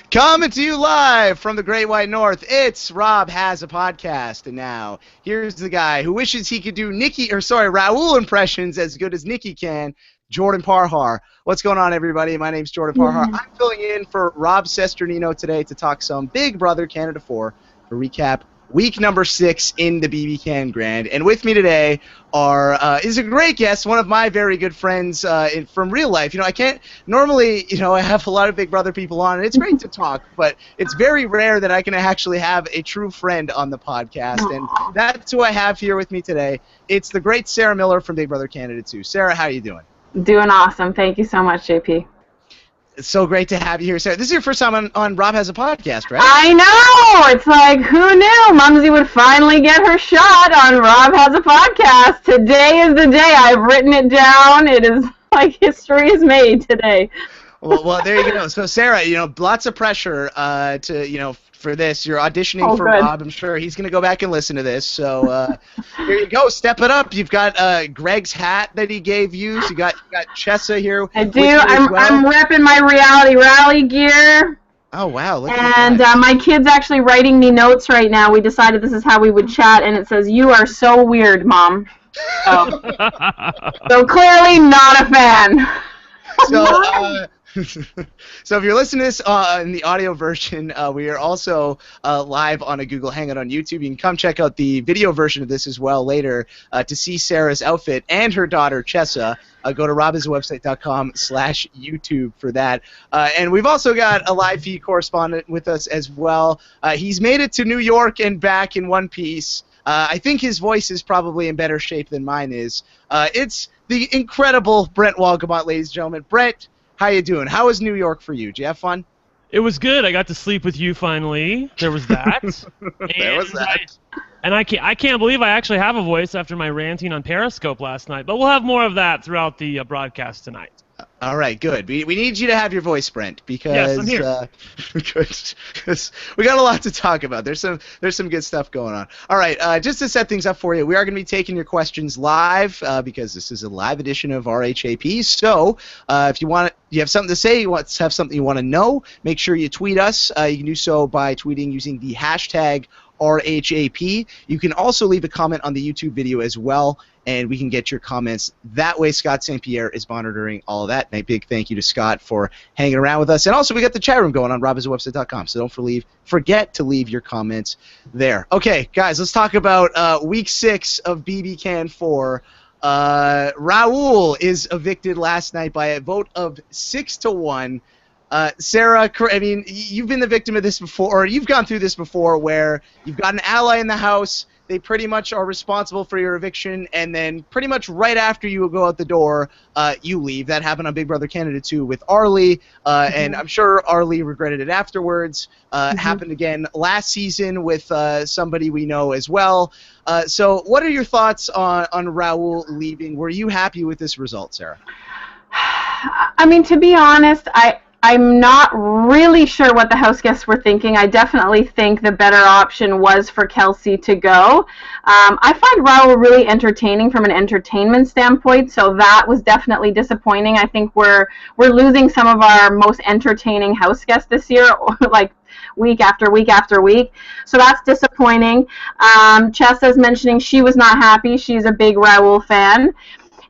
Coming to you live from the Great White North, it's Rob Has a Podcast. And now, here's the guy who wishes he could do Raul impressions as good as Nikki can, Jordan Parhar. What's going on, everybody? My name's Jordan Parhar. I'm filling in for Rob Sesternino today to talk some Big Brother Canada 4 to recap week number 6 in the BB Can Grand. And with me today is a great guest, one of my very good friends from real life. I can't normally, I have a lot of Big Brother people on, and it's great to talk, but it's very rare that I can actually have a true friend on the podcast. And that's who I have here with me today. It's the great Sarah Miller from Big Brother Canada 2. Sarah, how are you doing? Doing awesome. Thank you so much, JP. It's so great to have you here, Sarah. This is your first time on Rob Has a Podcast, right? I know! It's like, who knew Mumsy would finally get her shot on Rob Has a Podcast? Today is the day. I've written it down. It is like history is made today. Well, there you go. So, Sarah, lots of pressure for this. You're auditioning for good. Rob. I'm sure he's going to go back and listen to this. So, here you go. Step it up. You've got Greg's hat that he gave you. So you got Chessa here. I do. I'm repping my reality rally gear. Oh, wow. Look and at that. My kid's actually writing me notes right now. We decided this is how we would chat, and it says, "You are so weird, Mom." So, so clearly not a fan. So if you're listening to this in the audio version, we are also live on a Google Hangout on YouTube. You can come check out the video version of this as well later to see Sarah's outfit and her daughter, Chessa. Go to robhasawebsite.com/YouTube for that. And we've also got a live feed correspondent with us as well. He's made it to New York and back in one piece. I think his voice is probably in better shape than mine is. It's the incredible Brent Walgamont, ladies and gentlemen. Brent, how you doing? How was New York for you? Did you have fun? It was good. I got to sleep with you finally. There was that. There was that. I can't believe I actually have a voice after my ranting on Periscope last night. But we'll have more of that throughout the broadcast tonight. All right, good. We need you to have your voice, Brent, because yes, I'm here. Because we got a lot to talk about. There's some good stuff going on. All right, just to set things up for you, we are going to be taking your questions live because this is a live edition of RHAP. So if you have something to say, have something you want to know, make sure you tweet us. You can do so by tweeting using the hashtag RHAP. You can also leave a comment on the YouTube video as well, and we can get your comments that way. Scott St. Pierre is monitoring all of that. And a big thank you to Scott for hanging around with us. And also, we got the chat room going on robhasawebsite.com, so don't forget to leave your comments there. Okay, guys, let's talk about Week 6 of BB Can 4. Raul is evicted last night by a vote of 6-1. Sarah, I mean, you've been the victim of this before, or you've gone through this before, where you've got an ally in the house, they pretty much are responsible for your eviction, and then pretty much right after you go out the door, you leave. That happened on Big Brother Canada 2 with Arlie, and I'm sure Arlie regretted it afterwards. Happened again last season with somebody we know as well. So what are your thoughts on Raul leaving? Were you happy with this result, Sarah? I mean, to be honest, I'm not really sure what the house guests were thinking. I definitely think the better option was for Kelsey to go. I find Raul really entertaining from an entertainment standpoint, so that was definitely disappointing. I think we're losing some of our most entertaining house guests this year, like week after week after week. So that's disappointing. Chessa's mentioning she was not happy. She's a big Raul fan.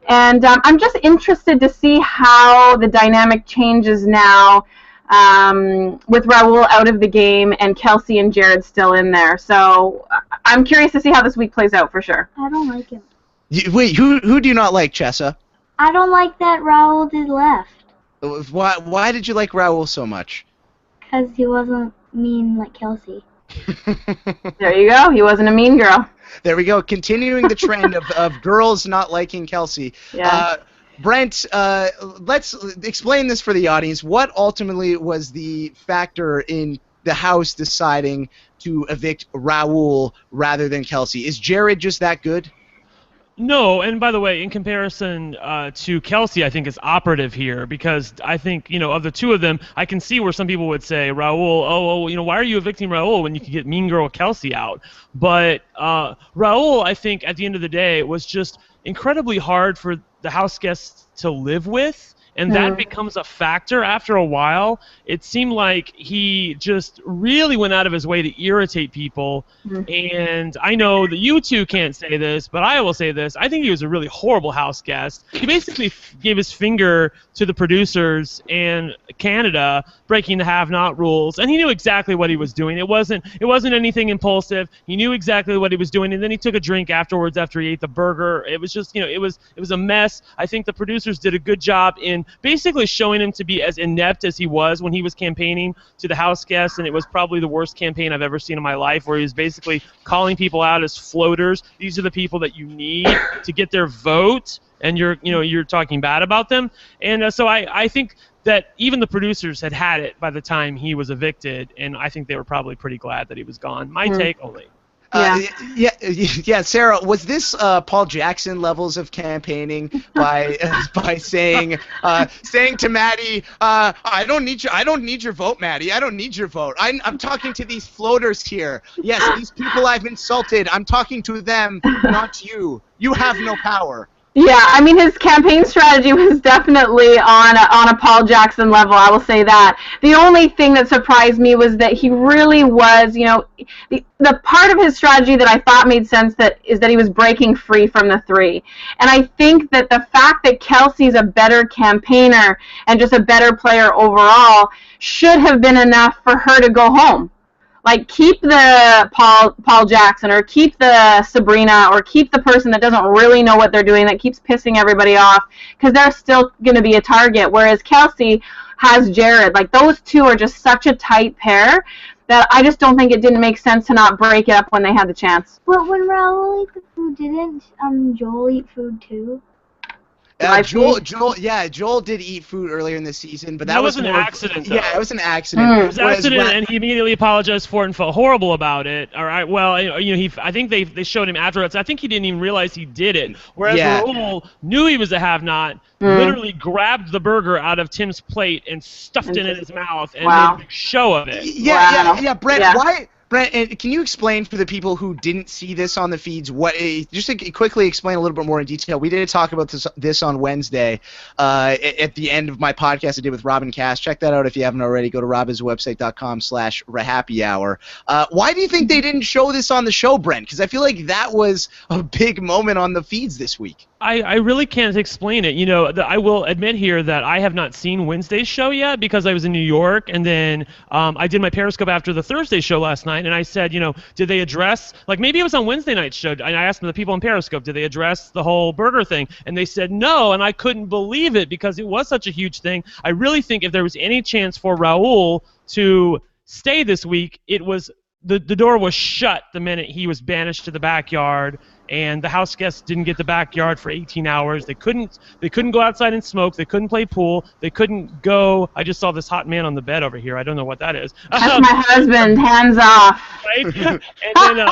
And I'm just interested to see how the dynamic changes now with Raul out of the game and Kelsey and Jared still in there. So I'm curious to see how this week plays out for sure. I don't like him. Wait, who do you not like, Chessa? I don't like that Raul did left. Why did you like Raul so much? Because he wasn't mean like Kelsey. There you go. He wasn't a mean girl. There we go. Continuing the trend of girls not liking Kelsey. Yeah. Brent, let's explain this for the audience. What ultimately was the factor in the house deciding to evict Raul rather than Kelsey? Is Jared just that good? No, and by the way, in comparison to Kelsey, I think is operative here because I think, of the two of them, I can see where some people would say, Raul, why are you evicting Raul when you can get mean girl Kelsey out? But Raul, I think, at the end of the day, was just incredibly hard for the house guests to live with. and that becomes a factor after a while. It seemed like he just really went out of his way to irritate people. And I know that you two can't say this, but I will say this. I think he was a really horrible house guest. He basically gave his finger to the producers and Canada breaking the have-not rules, and he knew exactly what he was doing. It wasn't anything impulsive. He knew exactly what he was doing, and then he took a drink afterwards after he ate the burger. It was just, it was a mess. I think the producers did a good job in basically showing him to be as inept as he was when he was campaigning to the house guests, and it was probably the worst campaign I've ever seen in my life, where he was basically calling people out as floaters. These are the people that you need to get their vote, and you're talking bad about them. And so I think that even the producers had it by the time he was evicted, and I think they were probably pretty glad that he was gone. My take only. Yeah, Sarah, was this Paul Jackson levels of campaigning by saying to Maddie, I don't need your vote, Maddie. I don't need your vote. I'm talking to these floaters here. Yes, these people I've insulted. I'm talking to them, not you. You have no power. Yeah, I mean, his campaign strategy was definitely on a Paul Jackson level, I will say that. The only thing that surprised me was that he really was, the part of his strategy that I thought made sense is that he was breaking free from the three. And I think that the fact that Kelsey's a better campaigner and just a better player overall should have been enough for her to go home. Like, keep the Paul Jackson, or keep the Sabrina, or keep the person that doesn't really know what they're doing, that keeps pissing everybody off, because they're still going to be a target. Whereas Kelsey has Jared. Like, those two are just such a tight pair that I just don't think it didn't make sense to not break it up when they had the chance. But when Raul ate the food, didn't Joel eat food too? Joel did eat food earlier in the season, but that was an accident. Though. Yeah, it was an accident. It was an accident, and he immediately apologized for it and felt horrible about it. All right, well, I think they showed him afterwards. I think he didn't even realize he did it. Whereas Raul knew he was a have-not, literally grabbed the burger out of Tim's plate and stuffed it in his mouth and made a show of it. Yeah, Brent, why? Brent, and can you explain for the people who didn't see this on the feeds, just to quickly explain a little bit more in detail? We did talk about this on Wednesday at the end of my podcast I did with Rob and Cass. Check that out if you haven't already. Go to robhaswebsite.com/RHAPhappyhour. Why do you think they didn't show this on the show, Brent? Because I feel like that was a big moment on the feeds this week. I really can't explain it. I will admit here that I have not seen Wednesday's show yet because I was in New York, and then I did my Periscope after the Thursday show last night, and I said, did they address, like maybe it was on Wednesday night's show, and I asked the people on Periscope, did they address the whole burger thing? And they said no, and I couldn't believe it because it was such a huge thing. I really think if there was any chance for Raul to stay this week, it was the door was shut the minute he was banished to the backyard, and the house guests didn't get the backyard for 18 hours. They couldn't go outside and smoke. They couldn't play pool. They couldn't go. I just saw this hot man on the bed over here. I don't know what that is. That's my husband. Hands off. Right? And then,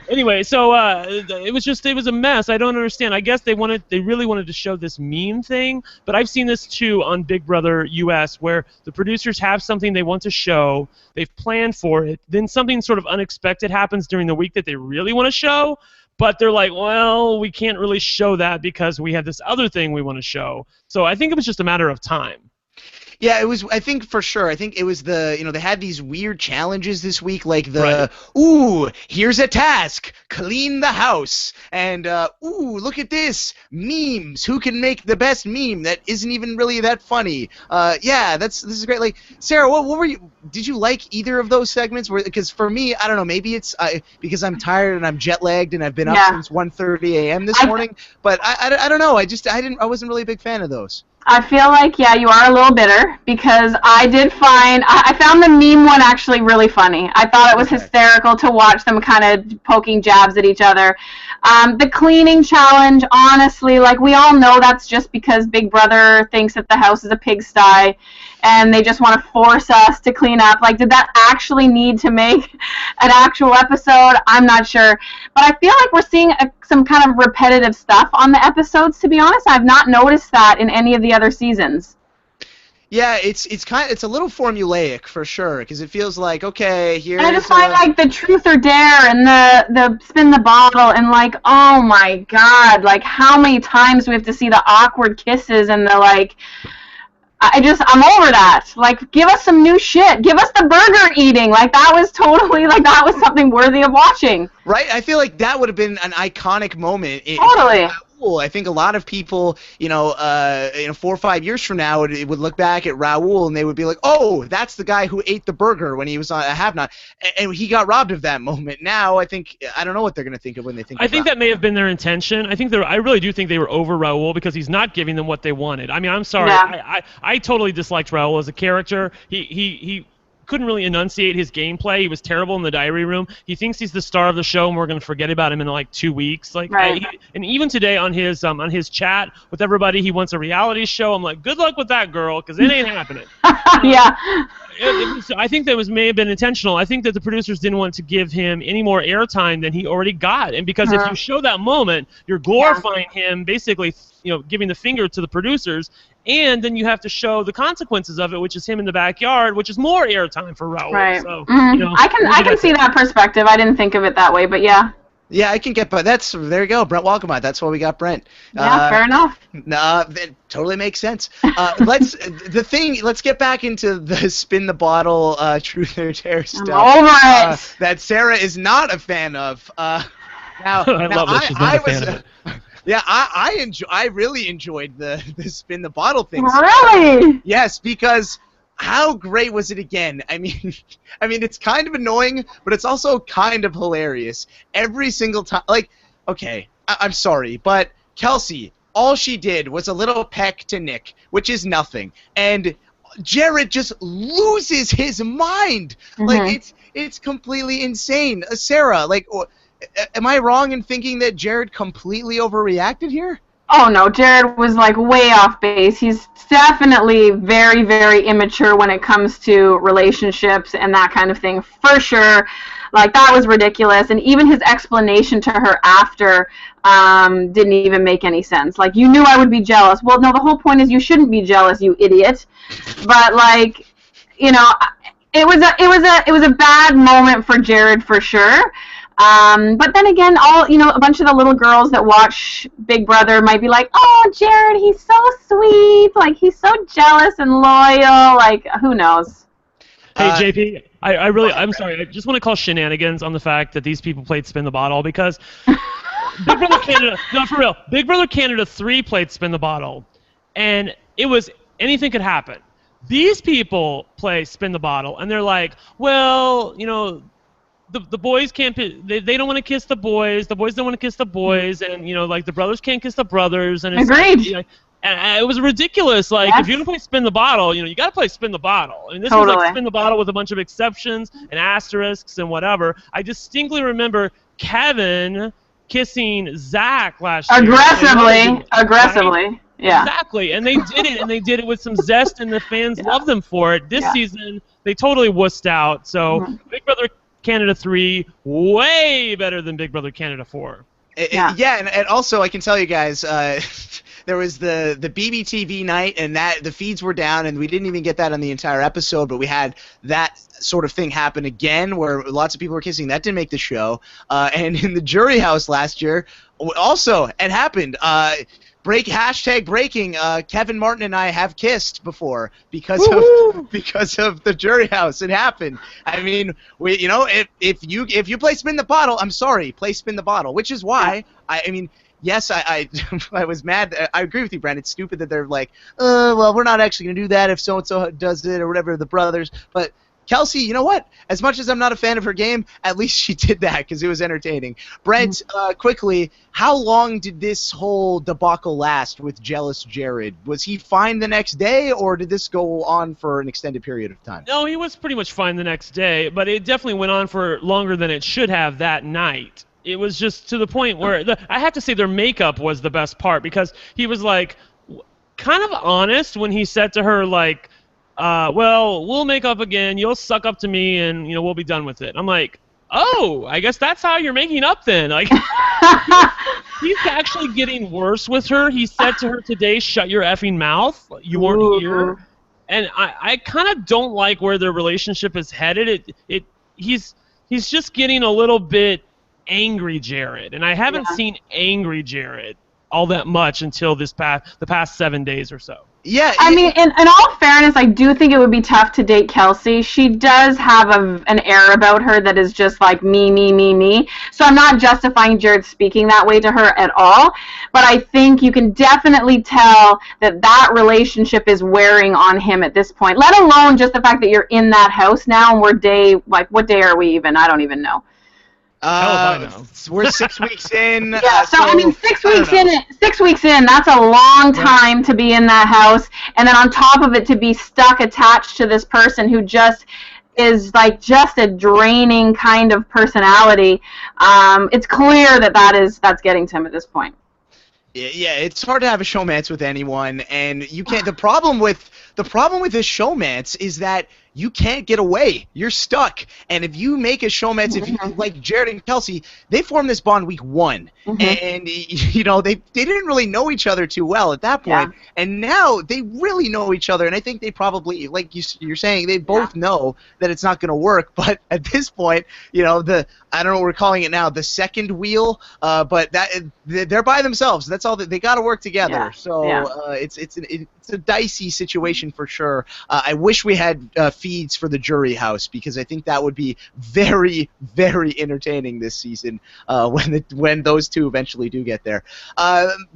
anyway, so it was a mess. I don't understand. I guess they really wanted to show this meme thing, but I've seen this too on Big Brother US, where the producers have something they want to show. They've planned for it. Then something sort of unexpected happens during the week that they really want to show. But they're like, well, we can't really show that because we have this other thing we want to show. So I think it was just a matter of time. Yeah, it was. I think for sure. I think it was they had these weird challenges this week, like here's a task, clean the house, and look at this, memes. Who can make the best meme that isn't even really that funny? This is great. Like, Sarah, what were you? Did you like either of those segments? Because for me, I don't know. Maybe it's because I'm tired and I'm jet lagged and I've been up since 1:30 a.m. this morning. But I don't know. I wasn't really a big fan of those. I feel like, you are a little bitter, because I found the meme one actually really funny. I thought it was hysterical to watch them kind of poking jabs at each other. The cleaning challenge, honestly, like, we all know that's just because Big Brother thinks that the house is a pigsty and they just want to force us to clean up. Like, did that actually need to make an actual episode? I'm not sure. But I feel like we're seeing some kind of repetitive stuff on the episodes, to be honest. I've not noticed that in any of the other seasons. Yeah, it's a little formulaic for sure, because it feels like, okay, here's... And I just find, like, the truth or dare and the spin the bottle and, like, oh my god, like, how many times do we have to see the awkward kisses and the, like, I'm over that. Like, give us some new shit. Give us the burger eating. Like, that was something worthy of watching. Right? I feel like that would have been an iconic moment. Totally. Raul. I think a lot of people, 4 or 5 years from now would look back at Raul and they would be like, oh, that's the guy who ate the burger when he was on a Have-Not. And he got robbed of that moment. Now, I don't know what they're going to think of when they think of I think Raul. that may have been their intention. I really do think they were over Raul because he's not giving them what they wanted. I mean, I'm sorry. Yeah. I totally disliked Raul as a character. He couldn't really enunciate his gameplay. He was terrible in the diary room. He thinks he's the star of the show, and we're going to forget about him in like 2 weeks. Like, right. And even today on his chat with everybody, he wants a reality show. I'm like, good luck with that, girl, because it ain't happening. Yeah. I think that may have been intentional. I think that the producers didn't want to give him any more airtime than he already got, and because if you show that moment, you're glorifying him, basically, giving the finger to the producers. And then you have to show the consequences of it, which is him in the backyard, which is more airtime for Raul. Right. So, I can see that perspective. I didn't think of it that way, but yeah. Yeah, I can get, but there you go, Brent Walcomot. That's why we got Brent. Yeah, fair enough. That totally makes sense. Let's get back into the spin the bottle, truth or dare stuff. I'm over it. That Sarah is not a fan of. I love that she's not a fan of it. Yeah, I really enjoyed the spin the bottle thing. Really? Yes, because how great was it again? I mean, it's kind of annoying, but it's also kind of hilarious. Every single time, like, okay, I'm sorry, but Kelsey, all she did was a little peck to Nick, which is nothing, and Jared just loses his mind. Like, it's completely insane. Sarah, like, am I wrong in thinking that Jared completely overreacted here? Oh no, Jared was like way off base. He's definitely very, very immature when it comes to relationships and that kind of thing, for sure. Like, that was ridiculous, and even his explanation to her after didn't even make any sense. Like, you knew I would be jealous. Well, no, the whole point is you shouldn't be jealous, you idiot. But like, it was a bad moment for Jared for sure. But then again, a bunch of the little girls that watch Big Brother might be like, oh, Jared, he's so sweet. Like, he's so jealous and loyal. Like, who knows? Hey, JP, I'm sorry. I just want to call shenanigans on the fact that these people played Spin the Bottle because Big Brother Canada, no, for real, Big Brother Canada 3 played Spin the Bottle, and it was anything could happen. These people play Spin the Bottle, and they're like, well, the boys can't. They don't want to kiss the boys. The boys don't want to kiss the boys, and like the brothers can't kiss the brothers. And it's agreed. Like, and it was ridiculous. Like, if you're gonna play Spin the Bottle, you got to play Spin the Bottle. I mean, this was like Spin the Bottle with a bunch of exceptions and asterisks and whatever. I distinctly remember Kevin kissing Zach last year. Aggressively. Right? Yeah. Exactly, and they did it, and they did it with some zest, and the fans loved them for it. This season, they totally wussed out. So Big Brother Canada 3, way better than Big Brother Canada 4. And also I can tell you guys, there was the BBTV night, and that the feeds were down, and we didn't even get that on the entire episode, but we had that sort of thing happen again where lots of people were kissing. That didn't make the show. And in the jury house last year, also it happened. Breaking. Kevin Martin and I have kissed before because of the jury house. It happened. I mean, if you play Spin the Bottle, I'm sorry, play Spin the Bottle, which is why yes, I was mad. I agree with you, Brent. It's stupid that they're like, well, we're not actually gonna do that if so and so does it or whatever, the brothers, but. Kelsey, you know what? As much as I'm not a fan of her game, at least she did that because it was entertaining. Brent, quickly, how long did this whole debacle last with jealous Jared? Was he fine the next day, or did this go on for an extended period of time? No, he was pretty much fine the next day, but it definitely went on for longer than it should have that night. It was just to the point where I have to say their makeup was the best part because he was like kind of honest when he said to her like, well, we'll make up again, you'll suck up to me, and, we'll be done with it. I'm like, oh, I guess that's how you're making up then. Like, he's actually getting worse with her. He said to her today, shut your effing mouth. You weren't here. And I kind of don't like where their relationship is headed. He's just getting a little bit angry, Jared. And I haven't seen angry Jared all that much until the past 7 days or so. Yeah. I mean, in all fairness, I do think it would be tough to date Kelsey. She does have an air about her that is just like me, me, me, me. So I'm not justifying Jared speaking that way to her at all. But I think you can definitely tell that relationship is wearing on him at this point, let alone just the fact that you're in that house now and what day are we even? I don't even know. We're 6 weeks in. Yeah, so I mean, 6 weeks in. 6 weeks in. That's a long time to be in that house, and then on top of it, to be stuck attached to this person who just is like just a draining kind of personality. It's clear that's getting to him at this point. Yeah, it's hard to have a showmance with anyone, and you can't. The problem with this showmance is that you can't get away. You're stuck. And if you make a showmance, if you, like Jared and Kelsey, they formed this bond week 1, and you know they didn't really know each other too well at that point, and now they really know each other. And I think they probably, like you're saying, they both know that it's not going to work. But at this point, you know, I don't know what we're calling it now, the second wheel. But they're by themselves. That's all. They got to work together. Yeah. So it's a dicey situation for sure. I wish we had feeds for the jury house, because I think that would be very, very entertaining this season when those two eventually do get there.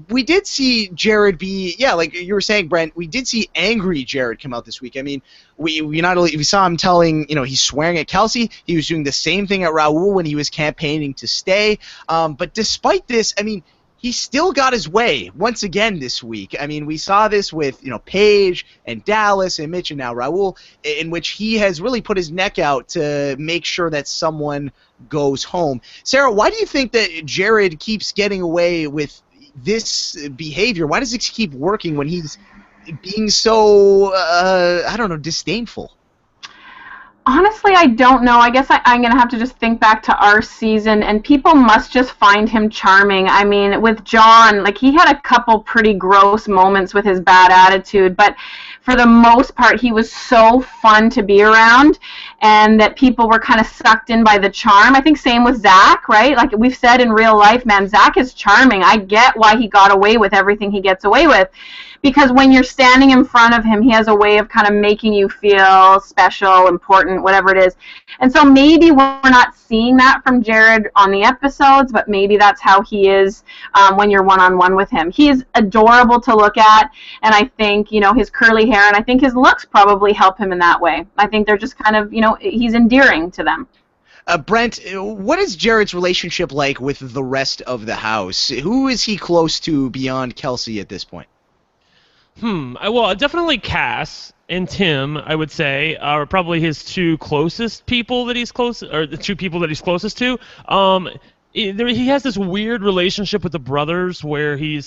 We did see Jared be, like you were saying, Brent, we did see angry Jared come out this week. I mean, we saw him telling, he's swearing at Kelsey. He was doing the same thing at Raul when he was campaigning to stay. But despite this, I mean, he still got his way once again this week. I mean, we saw this with, Paige and Dallas and Mitch and now Raul, in which he has really put his neck out to make sure that someone goes home. Sarah, why do you think that Jared keeps getting away with this behavior? Why does it keep working when he's being so, disdainful? Honestly, I don't know. I guess I'm going to have to just think back to our season, and people must just find him charming. I mean, with John, like, he had a couple pretty gross moments with his bad attitude, but for the most part, he was so fun to be around, and that people were kind of sucked in by the charm. I think same with Zach, right? Like we've said in real life, man, Zach is charming. I get why he got away with everything he gets away with. Because when you're standing in front of him, he has a way of kind of making you feel special, important, whatever it is. And so maybe we're not seeing that from Jared on the episodes, but maybe that's how he is when you're one-on-one with him. He is adorable to look at, and I think, his curly hair, and I think his looks probably help him in that way. I think they're just kind of, he's endearing to them. Brent, what is Jared's relationship like with the rest of the house? Who is he close to beyond Kelsey at this point? Well, definitely Cass and Tim, I would say, are probably his two closest people that he's the two people that he's closest to. He has this weird relationship with the brothers where he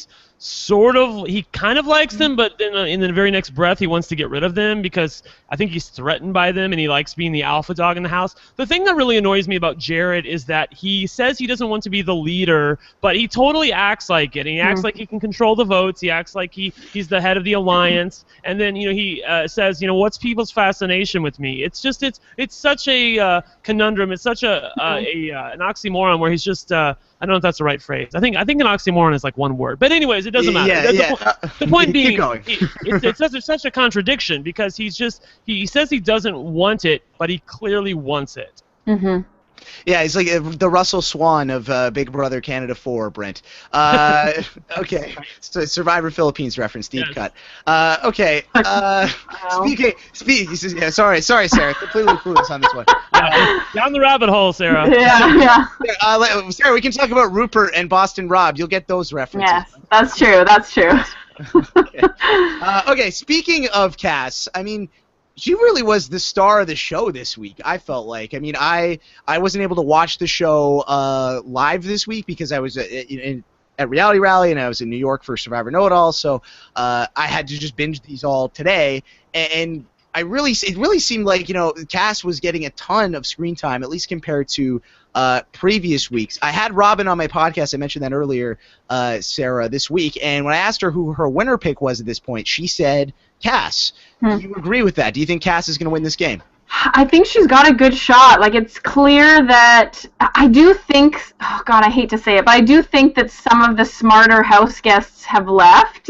kind of likes them, but then in the very next breath he wants to get rid of them because I think he's threatened by them and he likes being the alpha dog in the house. The thing that really annoys me about Jared is that he says he doesn't want to be the leader, but he totally acts like it. And he acts like he can control the votes. He acts like he's the head of the alliance. And then he says, what's people's fascination with me? It's just it's such a conundrum. It's such an oxymoron where he's just I don't know if that's the right phrase. I think an oxymoron is like one word. But anyways, it doesn't matter. The point being, it's such a contradiction because he says he doesn't want it, but he clearly wants it. Mm-hmm. Yeah, he's like the Russell Swan of Big Brother Canada 4, Brent. Okay, so Survivor Philippines reference, deep cut. Okay, speaking. Yeah, sorry, Sarah, completely clueless on this one. Down the rabbit hole, Sarah. Yeah. Sarah, we can talk about Rupert and Boston Rob. You'll get those references. Yes, that's true. Okay, speaking of Cass, I mean, she really was the star of the show this week, I felt like. I mean, I wasn't able to watch the show live this week because I was at Reality Rally and I was in New York for Survivor Know-It-All, so I had to just binge these all today. And it really seemed like, Cass was getting a ton of screen time, at least compared to previous weeks. I had Robin on my podcast. I mentioned that earlier, Sarah, this week. And when I asked her who her winner pick was at this point, she said Cass. Do you agree with that? Do you think Cass is going to win this game? I think she's got a good shot. Like, it's clear that I do think, oh God, I hate to say it, but I do think that some of the smarter house guests have left.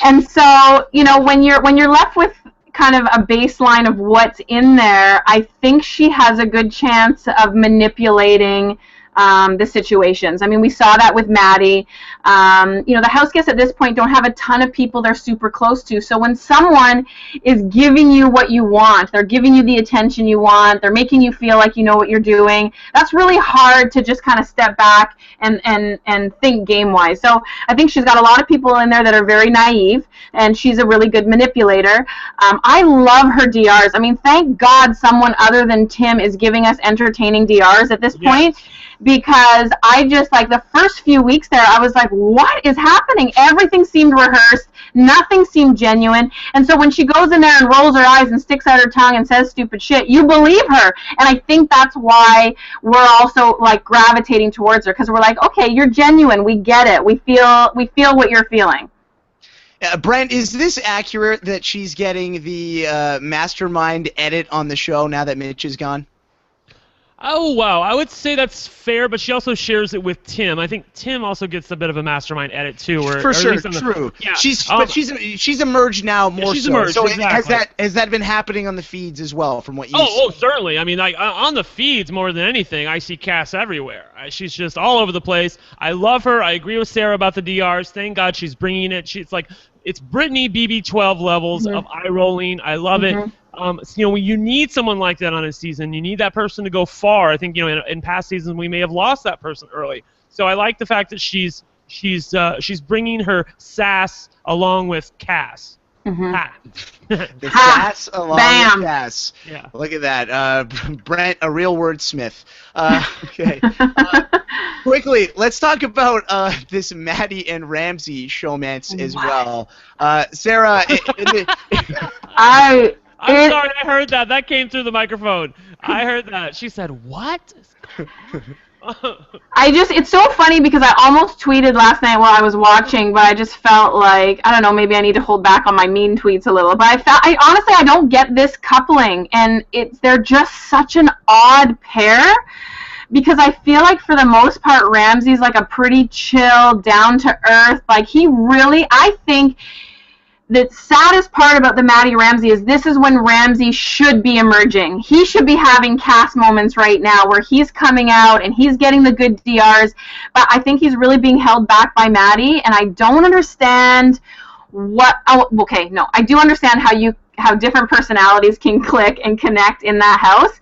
And so, when you're left with kind of a baseline of what's in there, I think she has a good chance of manipulating the situations. I mean, we saw that with Maddie. The house guests at this point don't have a ton of people they're super close to. So when someone is giving you what you want, they're giving you the attention you want, they're making you feel like you know what you're doing, that's really hard to just kind of step back and think game-wise. So I think she's got a lot of people in there that are very naive, and she's a really good manipulator. I love her DRs. I mean, thank God someone other than Tim is giving us entertaining DRs at this point. Because I just, like, the first few weeks there, I was like, what is happening? Everything seemed rehearsed. Nothing seemed genuine. And so when she goes in there and rolls her eyes and sticks out her tongue and says stupid shit, you believe her. And I think that's why we're also, like, gravitating towards her. Because we're like, okay, you're genuine. We get it. We feel what you're feeling. Brent, is this accurate that she's getting the mastermind edit on the show now that Mitch is gone? Oh, wow. I would say that's fair, but she also shares it with Tim. I think Tim also gets a bit of a mastermind edit, too. For sure, true. Yeah. She's emerged now more she's emerged, so exactly. Has that been happening on the feeds as well, from what you see? Oh, certainly. I mean, like, on the feeds, more than anything, I see Cass everywhere. She's just all over the place. I love her. I agree with Sarah about the DRs. Thank God she's bringing it. She's like, it's Brittany BB12 levels of eye-rolling. I love it. When you need someone like that on a season, you need that person to go far. I think in past seasons we may have lost that person early. So I like the fact that she's bringing her sass along with Cass. The sass along Bam. with Cass. Yeah. Look at that, Brent, a real wordsmith. Okay. Quickly, let's talk about this Maddie and Ramsey showmance as well. Sarah, I'm sorry, I heard that. That came through the microphone. I heard that. She said, what? It's so funny because I almost tweeted last night while I was watching, but I just felt like, I don't know, maybe I need to hold back on my mean tweets a little. But honestly, I don't get this coupling, and they're just such an odd pair. Because I feel like for the most part, Ramsey's like a pretty chill, down-to-earth, like I think the saddest part about the Maddie Ramsey is this is when Ramsey should be emerging. He should be having Cass moments right now where he's coming out and he's getting the good DRs, but I think he's really being held back by Maddie, and I don't understand I do understand how different personalities can click and connect in that house.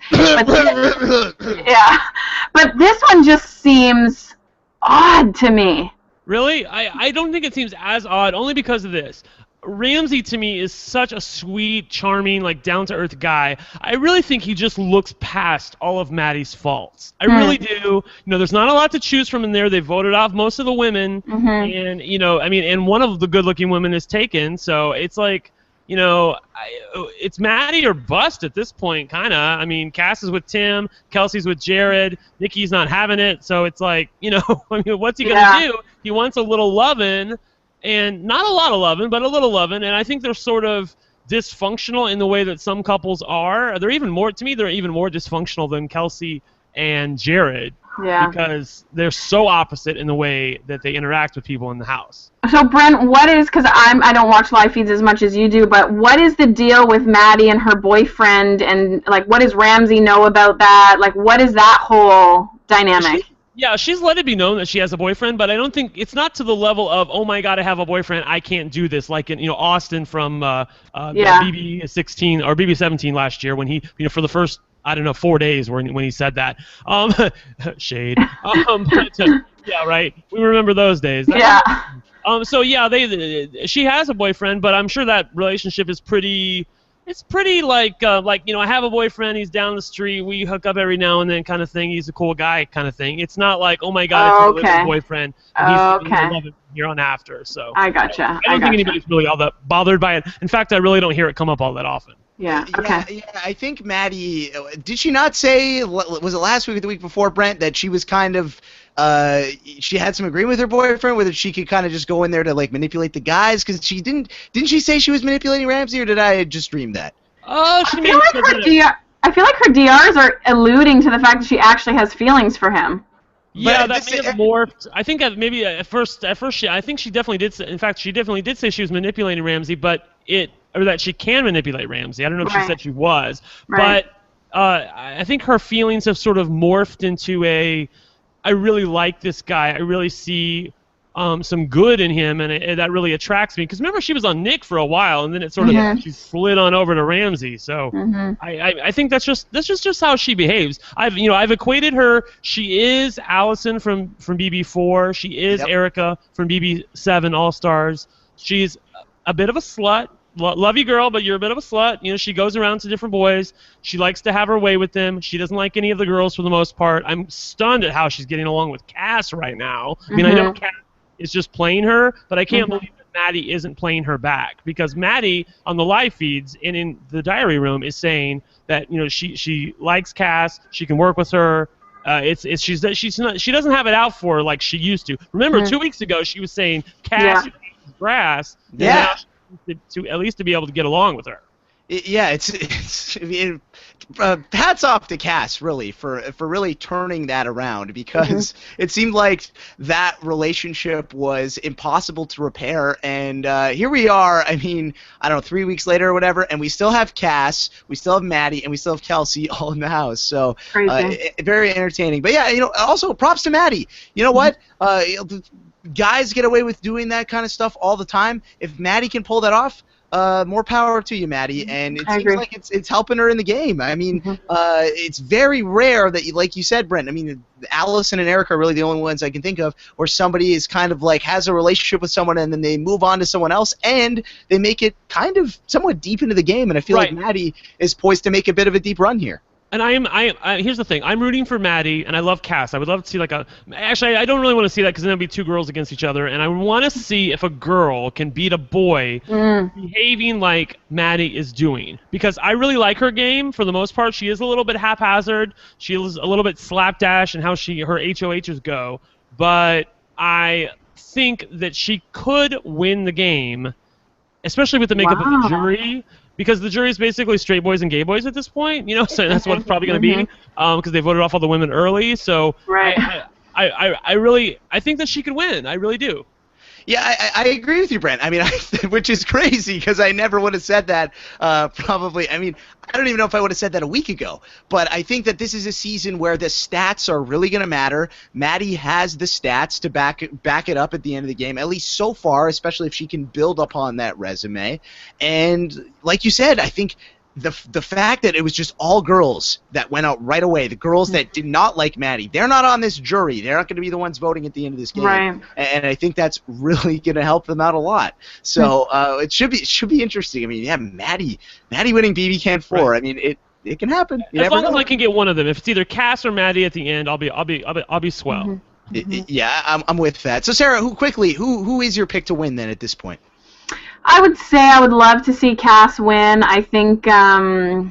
But this one just seems odd to me. Really? I don't think it seems as odd, only because of this. Ramsey, to me, is such a sweet, charming, like, down-to-earth guy. I really think he just looks past all of Maddie's faults. I really do. There's not a lot to choose from in there. They voted off most of the women, and, and one of the good-looking women is taken, so it's like, it's Maddie or bust at this point, kind of. I mean, Cass is with Tim, Kelsey's with Jared, Nikki's not having it, so it's like, what's he going to do? He wants a little lovin', and not a lot of lovin', but a little lovin', and I think they're sort of dysfunctional in the way that some couples are. They're even more dysfunctional than Kelsey and Jared. Yeah. Because they're so opposite in the way that they interact with people in the house. So Brent, because I don't watch live feeds as much as you do, but what is the deal with Maddie and her boyfriend, and like what does Ramsey know about that? Like what is that whole dynamic? She's let it be known that she has a boyfriend, but I don't think it's not to the level of, oh my God, I have a boyfriend, I can't do this. Like in Austin from BB16 or BB17 last year when he for the first 4 days when he said that. Shade. Yeah, right. We remember those days. She has a boyfriend, but I'm sure that relationship is pretty. It's pretty like I have a boyfriend. He's down the street. We hook up every now and then, kind of thing. He's a cool guy, kind of thing. It's not like, oh my God, it's my boyfriend. He's love it here on after. So I gotcha. I don't think anybody's really all that bothered by it. In fact, I really don't hear it come up all that often. Yeah. Okay. Yeah, I think Maddie, did she not say, was it last week or the week before, Brent, that she was kind of, she had some agreement with her boyfriend, whether she could kind of just go in there to like manipulate the guys? Because didn't she say she was manipulating Ramsey, or did I just dream that? Oh, she I feel like her DRs are alluding to the fact that she actually has feelings for him. Yeah, that may have morphed. I think that maybe at first, I think she definitely did. In fact, she definitely did say she was manipulating Ramsey, or that she can manipulate Ramsey. I don't know if she said she was, but I think her feelings have sort of morphed into I really like this guy. I really see some good in him, and that really attracts me. Because remember, she was on Nick for a while, and then it sort of she slid on over to Ramsey. So I think that's just how she behaves. I've equated her. She is Allison from BB4. She is Erica from BB7 All Stars. She's a bit of a slut. Love you, girl, but you're a bit of a slut. She goes around to different boys. She likes to have her way with them. She doesn't like any of the girls for the most part. I'm stunned at how she's getting along with Cass right now. I mean, I know Cass is just playing her, but I can't believe that Maddie isn't playing her back, because Maddie on the live feeds and in the diary room is saying that she likes Cass. She can work with her. She doesn't have it out for her like she used to. Remember, 2 weeks ago she was saying Cass is grass. Yeah. To at least to be able to get along with her. Hats off to Cass, really, for really turning that around, because it seemed like that relationship was impossible to repair, and here we are. I mean, I don't know, 3 weeks later or whatever, and we still have Cass, we still have Maddie, and we still have Kelsey all in the house. So very entertaining. But yeah, also props to Maddie. You know what? Guys get away with doing that kind of stuff all the time. If Maddie can pull that off, more power to you, Maddie. And it seems like it's helping her in the game. I mean, it's very rare that, like you said, Brent, I mean, Allison and Erica are really the only ones I can think of where somebody is kind of like has a relationship with someone and then they move on to someone else and they make it kind of somewhat deep into the game. And I feel like Maddie is poised to make a bit of a deep run here. And here's the thing. I'm rooting for Maddie, and I love Cass. I would love to see actually, I don't really want to see that because then it'll be two girls against each other. And I want to see if a girl can beat a boy behaving like Maddie is doing. Because I really like her game for the most part. She is a little bit haphazard. She is a little bit slapdash in how her HOHs go. But I think that she could win the game, especially with the makeup of the jury. Because the jury is basically straight boys and gay boys at this point, so that's what it's probably going to be, because they voted off all the women early. So I think that she could win. I really do. Yeah, I agree with you, Brent. I mean, which is crazy because I never would have said that. Probably, I mean, I don't even know if I would have said that a week ago. But I think that this is a season where the stats are really going to matter. Maddie has the stats to back it up at the end of the game, at least so far, especially if she can build upon that resume. And like you said, I think the fact that it was just all girls that went out right away, the girls that did not like Maddie, they're not on this jury. They're not going to be the ones voting at the end of this game. Right. And I think that's really going to help them out a lot. So it should be interesting. I mean, yeah, Maddie winning BB Can 4. Right. I mean, it can happen. As long as I can get one of them. If it's either Cass or Maddie at the end, I'll be swell. Yeah, I'm with that. So Sarah, who is your pick to win then at this point? I would say I would love to see Cass win. I think I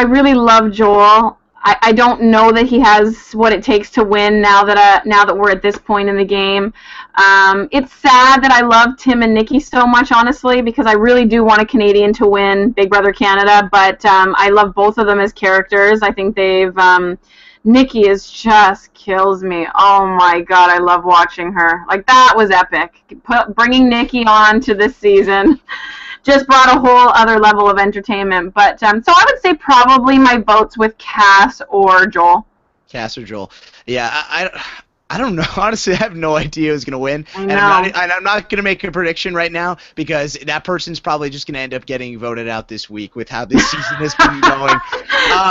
really love Joel. I don't know that he has what it takes to win now that we're at this point in the game. It's sad that I love Tim and Nikki so much, honestly, because I really do want a Canadian to win Big Brother Canada, but I love both of them as characters. I think Nikki just kills me. Oh my God, I love watching her. Like, that was epic. Bringing Nikki on to this season just brought a whole other level of entertainment. But so I would say probably my vote's with Cass or Joel. Cass or Joel. Yeah, I don't know. Honestly, I have no idea who's going to win. I know. And I'm not going to make a prediction right now because that person's probably just going to end up getting voted out this week with how this season has been going.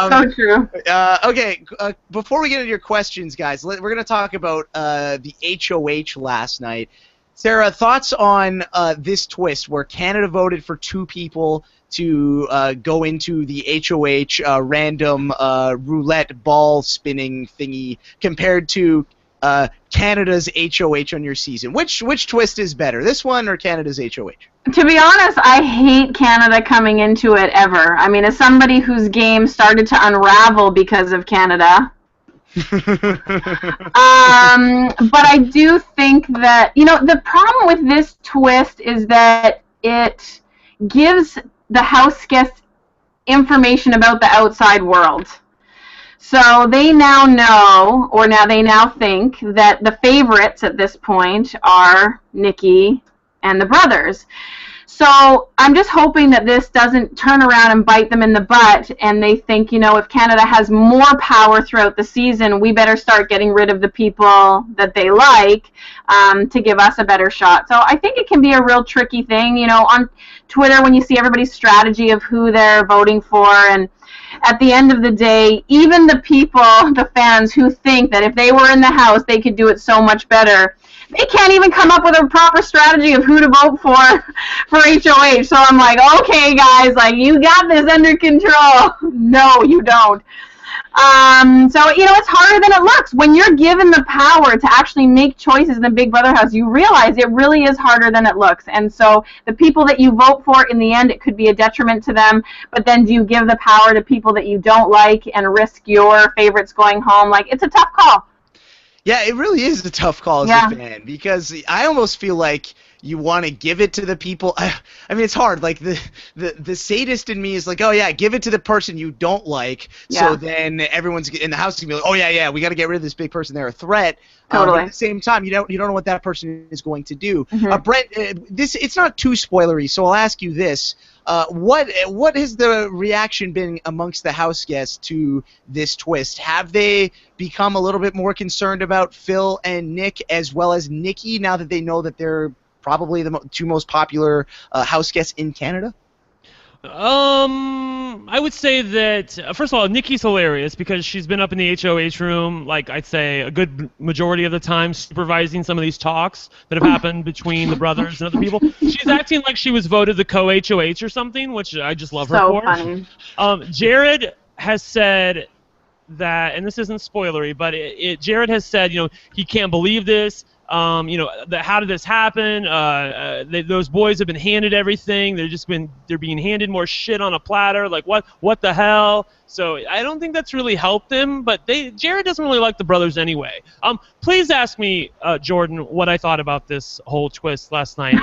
So true. Okay, before we get into your questions, guys, we're going to talk about the HOH last night. Sarah, thoughts on this twist where Canada voted for 2 people to go into the HOH random roulette ball spinning thingy compared to Canada's HOH on your season? Which twist is better, this one or Canada's HOH? To be honest, I hate Canada coming into it ever. I mean, as somebody whose game started to unravel because of Canada, but I do think that, the problem with this twist is that it gives the house guests information about the outside world. So they now know, or now they now think that the favorites at this point are Nikki and the brothers. So I'm just hoping that this doesn't turn around and bite them in the butt, and they think, if Canada has more power throughout the season, we better start getting rid of the people that they like to give us a better shot. So I think it can be a real tricky thing, on Twitter when you see everybody's strategy of who they're voting for, and at the end of the day, even the people, the fans who think that if they were in the House, they could do it so much better, they can't even come up with a proper strategy of who to vote for HOH. So I'm like, okay, guys, you got this under control. No, you don't. So, it's harder than it looks. When you're given the power to actually make choices in the Big Brother house, you realize it really is harder than it looks. And so the people that you vote for, in the end, it could be a detriment to them. But then do you give the power to people that you don't like and risk your favorites going home? It's a tough call. Yeah, it really is a tough call as a fan, because I almost feel like you want to give it to the people. I mean, it's hard. The sadist in me is like, oh yeah, give it to the person you don't like. Yeah. So then everyone's in the house can be like, oh yeah, we got to get rid of this big person. They're a threat. Totally. At the same time, you don't know what that person is going to do. Mm-hmm. Brent, it's not too spoilery, so I'll ask you this. What has the reaction been amongst the house guests to this twist? Have they become a little bit more concerned about Phil and Nick as well as Nikki now that they know that they're probably the two most popular house guests in Canada? I would say that, first of all, Nikki's hilarious because she's been up in the HOH room, I'd say a good majority of the time, supervising some of these talks that have happened between the brothers and other people. She's acting like she was voted the co-HOH or something, which I just love her for. So funny. Jared has said that, and this isn't spoilery, but Jared has said, he can't believe this. How did this happen? Those boys have been handed everything. They're being handed more shit on a platter. What the hell? So I don't think that's really helped them. But Jared doesn't really like the brothers anyway. Please ask me, Jordan, what I thought about this whole twist last night.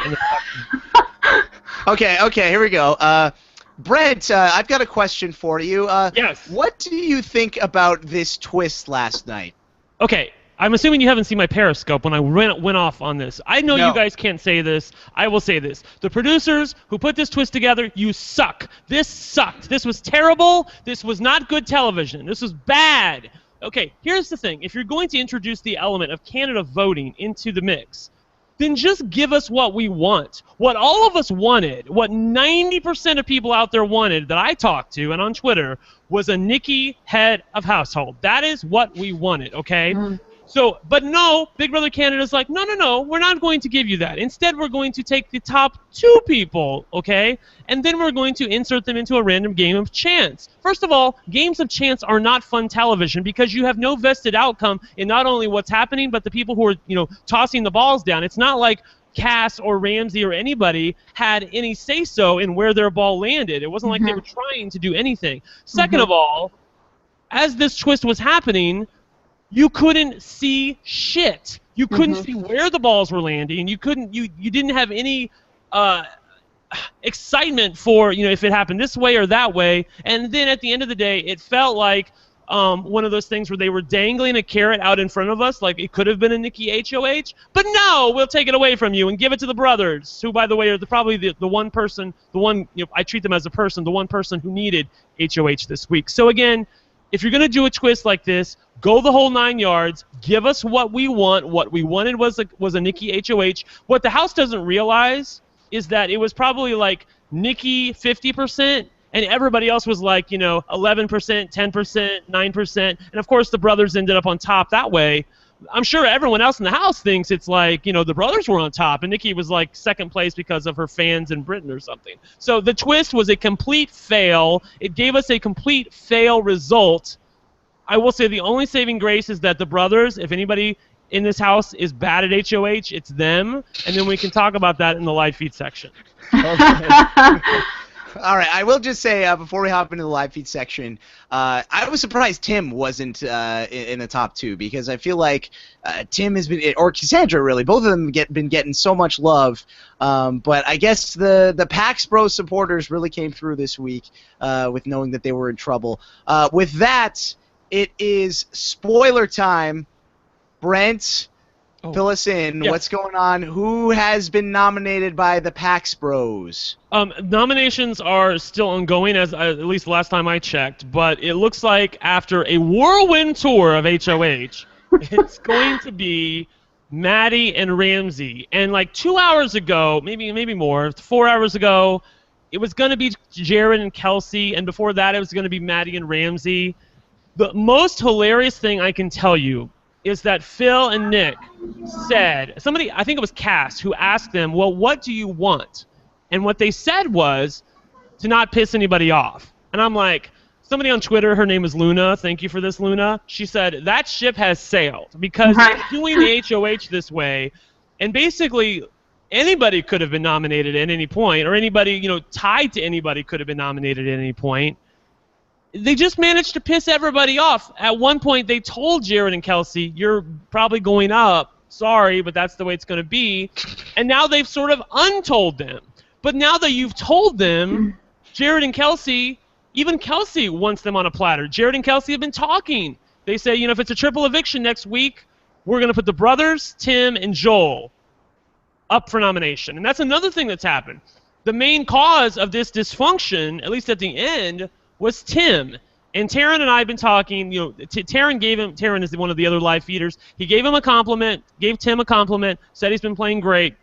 Okay, here we go. Brent, I've got a question for you. Yes. What do you think about this twist last night? Okay. I'm assuming you haven't seen my Periscope when I went off on this. I know you guys can't say this. I will say this. The producers who put this twist together, you suck. This sucked. This was terrible. This was not good television. This was bad. Okay, here's the thing. If you're going to introduce the element of Canada voting into the mix, then just give us what we want. What all of us wanted, what 90% of people out there wanted that I talked to and on Twitter, was a Nikki head of household. That is what we wanted, okay? So, but no, Big Brother Canada's like, no, we're not going to give you that. Instead, we're going to take the top 2 people, okay? And then we're going to insert them into a random game of chance. First of all, games of chance are not fun television because you have no vested outcome in not only what's happening, but the people who are, tossing the balls down. It's not like Cass or Ramsey or anybody had any say-so in where their ball landed. It wasn't like they were trying to do anything. Second of all, as this twist was happening, you couldn't see shit. You couldn't see where the balls were landing. You didn't have any excitement for, if it happened this way or that way. And then at the end of the day, it felt like one of those things where they were dangling a carrot out in front of us, like it could have been a Nikki HOH. But no, we'll take it away from you and give it to the brothers, who, by the way, are probably the one person, I treat them as a person, the one person who needed HOH this week. So again, if you're going to do a twist like this, go the whole 9 yards. Give us what we want. What we wanted was a Nikki HOH. What the House doesn't realize is that it was probably like Nikki 50%, and everybody else was like, 11%, 10%, 9%. And, of course, the brothers ended up on top that way. I'm sure everyone else in the House thinks it's like, the brothers were on top, and Nikki was like second place because of her fans in Britain or something. So the twist was a complete fail. It gave us a complete fail result. I will say the only saving grace is that the brothers, if anybody in this house is bad at HOH, it's them, and then we can talk about that in the live feed section. Okay. All right, I will just say before we hop into the live feed section, I was surprised Tim wasn't in the top 2 because I feel like Tim has been, or Cassandra really, both of them been getting so much love. But I guess the Pax Bros supporters really came through this week with knowing that they were in trouble. With that, it is spoiler time. Brent, fill us in. Yes. What's going on? Who has been nominated by the Pax Bros? Nominations are still ongoing, as at least the last time I checked, but it looks like after a whirlwind tour of HOH, it's going to be Maddie and Ramsey. And like 2 hours ago, maybe more, 4 hours ago, it was going to be Jared and Kelsey, and before that it was going to be Maddie and Ramsey. The most hilarious thing I can tell you is that Phil and Nick said, somebody, I think it was Cass, who asked them, well, what do you want? And what they said was to not piss anybody off. And I'm like, somebody on Twitter, her name is Luna, thank you for this, Luna, she said, that ship has sailed because doing the HOH this way, and basically anybody could have been nominated at any point, or anybody, tied to anybody could have been nominated at any point. They just managed to piss everybody off. At one point, they told Jared and Kelsey, you're probably going up. Sorry, but that's the way it's going to be. And now they've sort of untold them. But now that you've told them, Jared and Kelsey, even Kelsey wants them on a platter. Jared and Kelsey have been talking. They say, if it's a triple eviction next week, we're going to put the brothers, Tim, and Joel up for nomination. And that's another thing that's happened. The main cause of this dysfunction, at least at the end, was Tim. And Taryn and I have been talking, Taryn is one of the other live feeders. He gave him a compliment, gave Tim a compliment, said he's been playing great.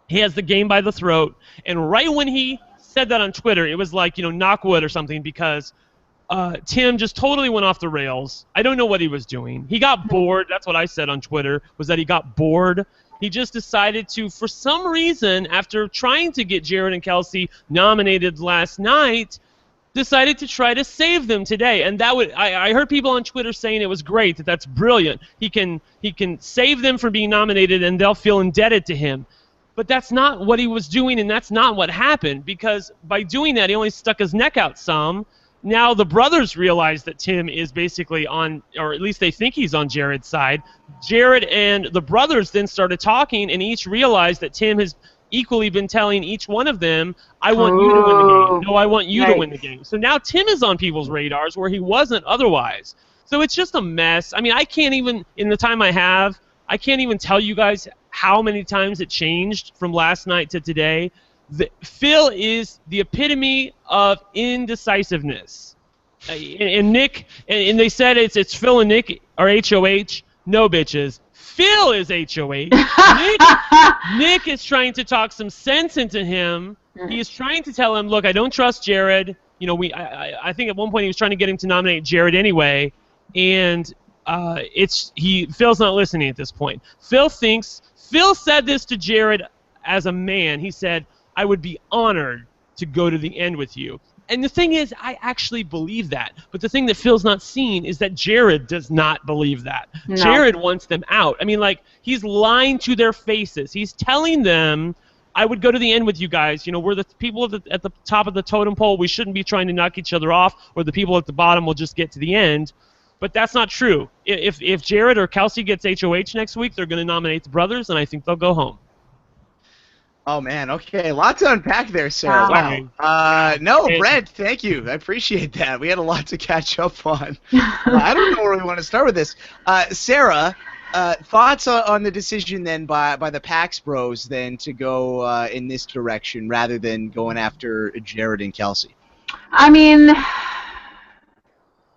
He has the game by the throat. And right when he said that on Twitter, it was like, knock wood or something, because Tim just totally went off the rails. I don't know what he was doing. He got bored. That's what I said on Twitter, was that he got bored. He just decided to, for some reason, after trying to get Jared and Kelsey nominated last night, decided to try to save them today. And that would, I heard people on Twitter saying it was great, that's brilliant. He can save them from being nominated and they'll feel indebted to him. But that's not what he was doing, and that's not what happened, because by doing that he only stuck his neck out some. Now the brothers realize that Tim is basically on, or at least they think he's on Jared's side. Jared and the brothers then started talking, and each realized that Tim has equally been telling each one of them, I want you to win the game. No, I want you to win the game. So now Tim is on people's radars where he wasn't otherwise. So it's just a mess. I mean, I can't even, in the time I have, I can't even tell you guys how many times it changed from last night to today. Phil is the epitome of indecisiveness. And Nick, and they said it's Phil and Nick are HOH. No, bitches. Phil is HOH. Nick is trying to talk some sense into him. He is trying to tell him, look, I don't trust Jared. I think at one point he was trying to get him to nominate Jared anyway, and Phil's not listening at this point. Phil said this to Jared as a man. He said, I would be honored to go to the end with you. And the thing is, I actually believe that. But the thing that Phil's not seeing is that Jared does not believe that. No. Jared wants them out. I mean, he's lying to their faces. He's telling them, I would go to the end with you guys. We're the people at the top of the totem pole. We shouldn't be trying to knock each other off, or the people at the bottom will just get to the end. But that's not true. If Jared or Kelsey gets HOH next week, they're going to nominate the brothers, and I think they'll go home. Oh, man. Okay. A lot to unpack there, Sarah. Wow. No, Brent, thank you. I appreciate that. We had a lot to catch up on. I don't know where we want to start with this. Sarah, thoughts on the decision then by the Pax Bros then to go in this direction rather than going after Jared and Kelsey? I mean,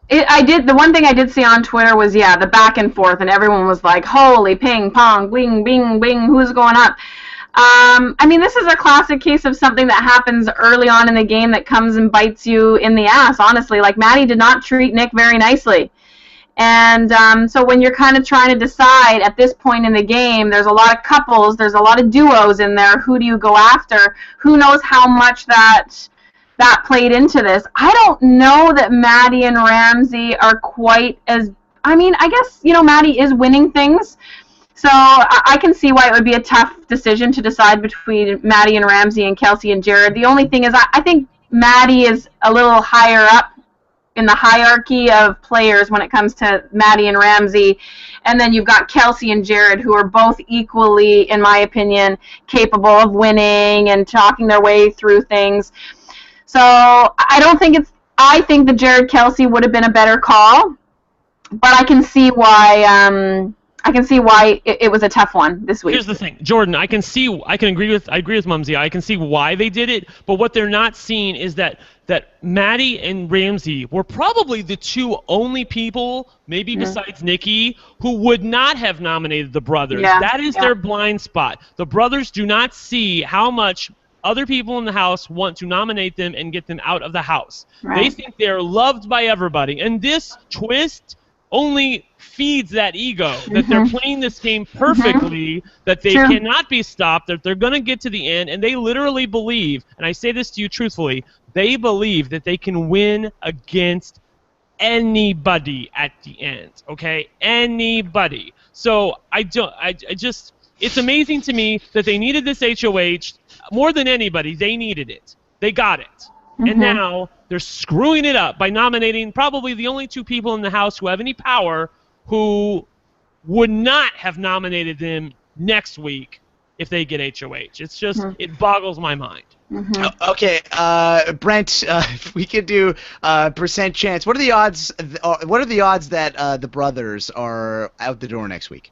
the one thing I did see on Twitter was, the back and forth, and everyone was like, holy ping, pong, bing, bing, bing, who's going up? I mean, this is a classic case of something that happens early on in the game that comes and bites you in the ass, honestly. Like, Maddie did not treat Nick very nicely. And so when you're kind of trying to decide at this point in the game, there's a lot of couples, there's a lot of duos in there. Who do you go after? Who knows how much that played into this? I don't know that Maddie and Ramsey are quite as... I mean, I guess, Maddie is winning things. So I can see why it would be a tough decision to decide between Maddie and Ramsey and Kelsey and Jared. The only thing is I think Maddie is a little higher up in the hierarchy of players when it comes to Maddie and Ramsey. And then you've got Kelsey and Jared, who are both equally, in my opinion, capable of winning and talking their way through things. So I think the Jared Kelsey would have been a better call, but I can see why it was a tough one this week. Here's the thing, Jordan. I agree with Mumsy. I can see why they did it, but what they're not seeing is that Maddie and Ramsey were probably the two only people, maybe besides Nikki, who would not have nominated the brothers. Yeah, that is their blind spot. The brothers do not see how much other people in the house want to nominate them and get them out of the house. Right. They think they're loved by everybody, and this twist only feeds that ego, that they're playing this game perfectly, that they cannot be stopped, that they're going to get to the end, and they literally believe, and I say this to you truthfully, they believe that they can win against anybody at the end, okay? Anybody. So it's amazing to me that they needed this HOH more than anybody. They needed it. They got it. And now they're screwing it up by nominating probably the only two people in the house who have any power who would not have nominated them next week if they get HOH. It's just, it boggles my mind. Okay, Brent, if we could do percent chance. What are the odds? What are the odds that the brothers are out the door next week?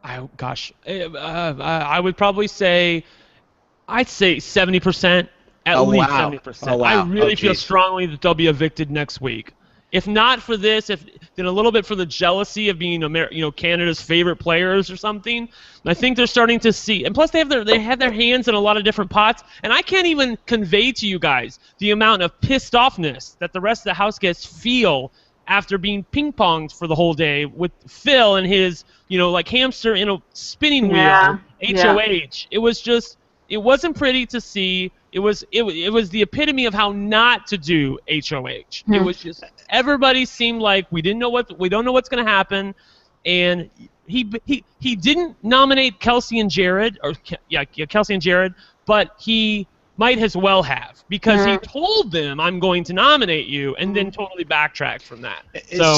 I would probably say, I'd say 70%. At least 70%. Oh, wow. I really feel strongly that they'll be evicted next week. If not for this, then a little bit for the jealousy of being Canada's favorite players or something. I think they're starting to see, and plus they have their hands in a lot of different pots, and I can't even convey to you guys the amount of pissed offness that the rest of the house guests feel after being ping-ponged for the whole day with Phil and his like hamster in a spinning wheel. HOH. It wasn't pretty to see. It was the epitome of how not to do HOH. It was just everybody seemed like we don't know what's going to happen, and he didn't nominate Kelsey and Jared, Kelsey and Jared, but he might as well have, because he told them, I'm going to nominate you, and then totally backtracked from that. So,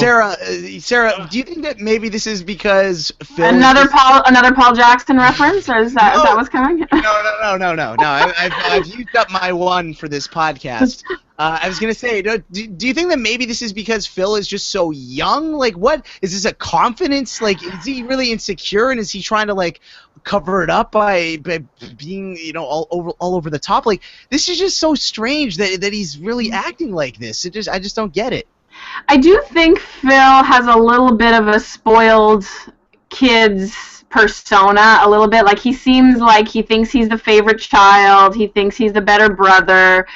Sarah, do you think that maybe this is because Phil... Another Paul Jackson reference, or is that what's coming? No. I've used up my one for this podcast. I was going to say, do you think that maybe this is because Phil is just so young? Like, what? Is this a confidence? Like, is he really insecure, and is he trying to, like, cover it up by being, all over the top? Like, this is just so strange that he's really acting like this. I just don't get it. I do think Phil has a little bit of a spoiled kid's persona, a little bit. Like, he seems like he thinks he's the favorite child. He thinks he's the better brother.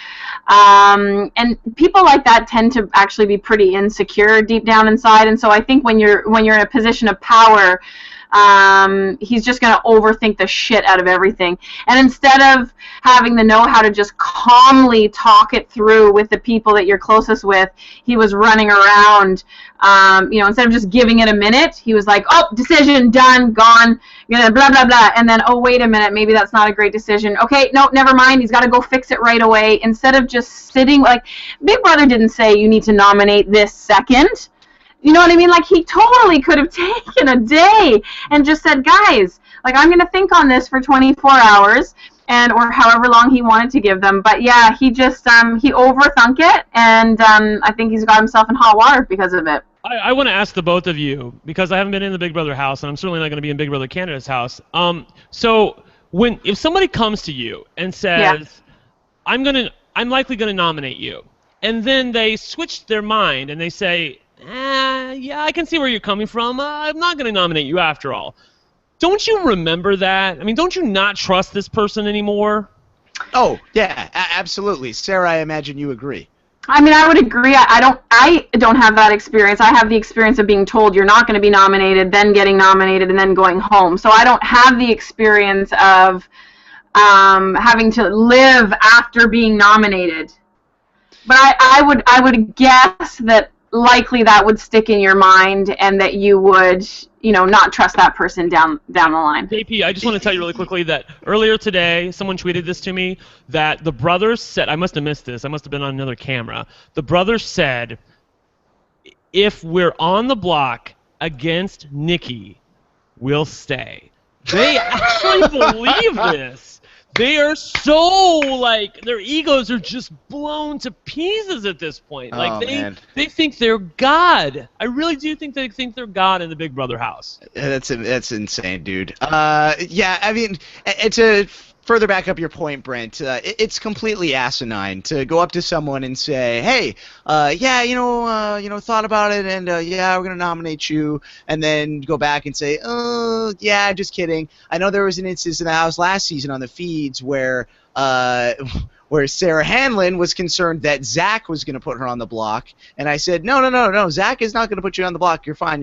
And people like that tend to actually be pretty insecure deep down inside. And so I think when you're in a position of power, he's just going to overthink the shit out of everything. And instead of having the know-how to just calmly talk it through with the people that you're closest with, he was running around, instead of just giving it a minute, he was like, oh, decision, done, gone, blah, blah, blah. And then, oh, wait a minute, maybe that's not a great decision. Okay, no, never mind, he's got to go fix it right away. Instead of just sitting, like, Big Brother didn't say you need to nominate this second. You know what I mean? Like, he totally could have taken a day and just said, guys, like, I'm going to think on this for 24 hours, or however long he wanted to give them. But, yeah, he just, he overthunk it, and I think he's got himself in hot water because of it. I want to ask the both of you, because I haven't been in the Big Brother house, and I'm certainly not going to be in Big Brother Canada's house. So if somebody comes to you and says, I'm likely going to nominate you, and then they switch their mind and they say, I can see where you're coming from. I'm not going to nominate you after all. Don't you remember that? I mean, don't you not trust this person anymore? Oh, yeah, absolutely. Sarah, I imagine you agree. I mean, I would agree. I don't have that experience. I have the experience of being told you're not going to be nominated, then getting nominated, and then going home. So I don't have the experience of having to live after being nominated. But I would guess that likely that would stick in your mind, and that you would not trust that person down the line. JP, I just want to tell you really quickly that earlier today, someone tweeted this to me, that the brothers said, I must have missed this, I must have been on another camera, the brothers said, if we're on the block against Nikki, we'll stay. They actually believe this. They are so, their egos are just blown to pieces at this point. They think they're God. I really do think they think they're God in the Big Brother house. That's insane, dude. Yeah, I mean, to further back up your point, Brent, it's completely asinine to go up to someone and say, hey, thought about it, and yeah, we're going to nominate you, and then go back and say, oh, yeah, just kidding. I know there was an instance in the house last season on the feeds where Sarah Hanlon was concerned that Zach was going to put her on the block, and I said, no, Zach is not going to put you on the block. You're fine.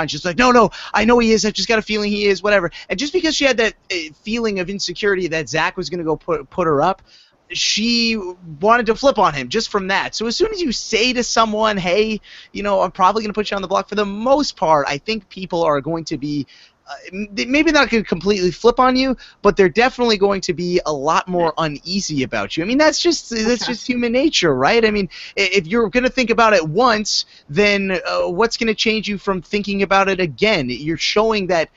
She's like, no, I know he is. I've just got a feeling he is, whatever. And just because she had that feeling of insecurity that Zach was going to go put her up, she wanted to flip on him just from that. So as soon as you say to someone, hey, I'm probably going to put you on the block, for the most part, I think people are going to be maybe not going to completely flip on you, but they're definitely going to be a lot more uneasy about you. I mean, that's just human nature, right? I mean, if you're going to think about it once, then what's going to change you from thinking about it again? You're showing that